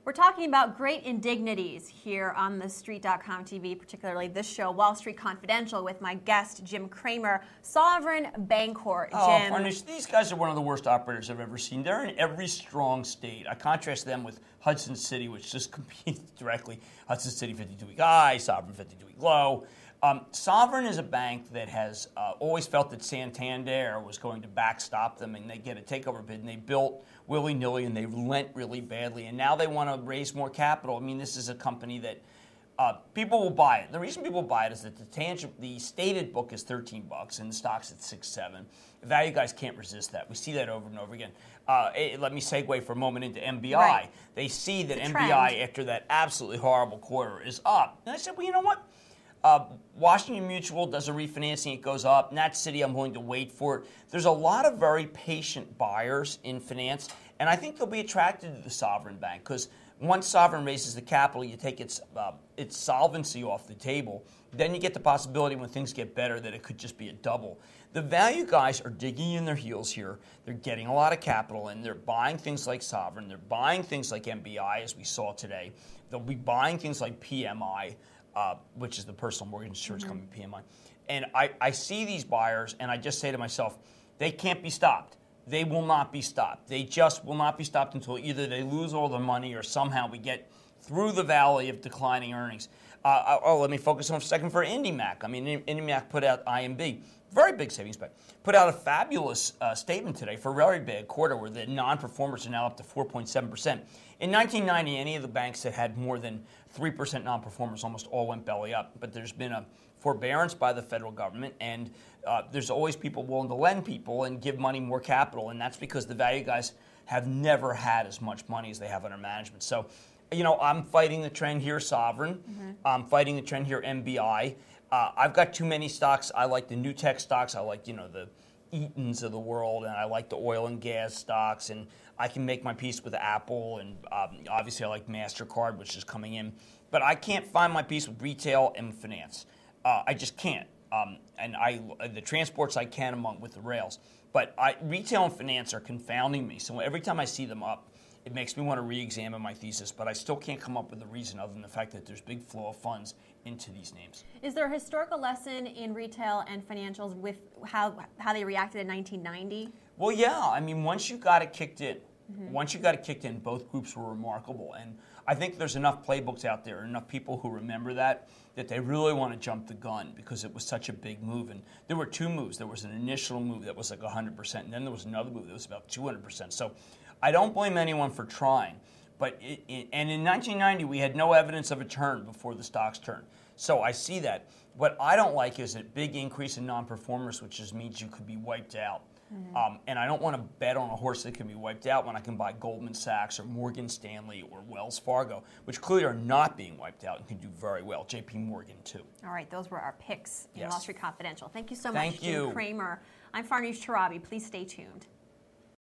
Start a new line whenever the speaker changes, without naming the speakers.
We're talking about great indignities here on the Street.com TV, particularly this show, Wall Street Confidential, with my guest, Jim Cramer, Sovereign Bancorp. Jim.
Oh, these guys are one of the worst operators I've ever seen. They're in every strong state. I contrast them with Hudson City, which just competes directly. Hudson City 52-week high, Sovereign 52-week low. Sovereign is a bank that has always felt that Santander was going to backstop them, and they get a takeover bid, and they built willy-nilly, and they lent really badly, and now they want to raise more capital. I mean, this is a company that people will buy it. The reason people buy it is that the stated book is $13, and the stock's at $6-7. Value guys can't resist that. We see that over and over again. Let me segue for a moment into MBI.
Right.
They see that
It's a
MBI,
trend.
after that absolutely horrible quarter, is up. And I said, well, you know what? Washington Mutual does a refinancing, it goes up. Nat City, I'm willing to wait for it. There's a lot of very patient buyers in finance, and I think they'll be attracted to the Sovereign Bank because once Sovereign raises the capital, you take its solvency off the table. Then you get the possibility when things get better that it could just be a double. The value guys are digging in their heels here. They're getting a lot of capital, and they're buying things like Sovereign. They're buying things like MBI, as we saw today. They'll be buying things like PMI. Which is the personal mortgage insurance company, PMI. And I see these buyers, and I just say to myself, they can't be stopped. They will not be stopped. They just will not be stopped until either they lose all their money or somehow we get through the valley of declining earnings. Let me focus on a second for IndyMac. I mean, IndyMac put out IMB, very big savings bank, put out a fabulous statement today for a very big quarter where the non-performers are now up to 4.7%. In 1990, any of the banks that had more than 3% non-performers almost all went belly up. But there's been a forbearance by the federal government, and there's always people willing to lend people and give money more capital, and that's because the value guys have never had as much money as they have under management. So, you know, I'm fighting the trend here, Sovereign. I'm fighting the trend here, MBI. I've got too many stocks. I like the new tech stocks. I like, the Eatons of the world, and I like the oil and gas stocks, and I can make my peace with Apple, and obviously I like MasterCard, which is coming in. But I can't find my peace with retail and finance. I just can't. And the transports I can among with the rails. But retail and finance are confounding me. So every time I see them up, it makes me want to re-examine my thesis, but I still can't come up with a reason other than the fact that there's big flow of funds into these names.
Is there a historical lesson in retail and financials with how they reacted in 1990?
Well, yeah. I mean, once you got it kicked in, both groups were remarkable. And I think there's enough playbooks out there, enough people who remember that they really want to jump the gun because it was such a big move. And there were two moves. There was an initial move that was like 100%, and then there was another move that was about 200%. So I don't blame anyone for trying. But and in 1990, we had no evidence of a turn before the stocks turned. So I see that. What I don't like is a big increase in non-performers, which just means you could be wiped out. And I don't want to bet on a horse that can be wiped out when I can buy Goldman Sachs or Morgan Stanley or Wells Fargo, which clearly are not being wiped out and can do very well. JP Morgan, too.
All right, those were our picks in
Yes.
Wall Street Confidential. Thank you so much,
Thank you.
Jim Cramer. I'm Farnoosh Torabi. Please stay tuned.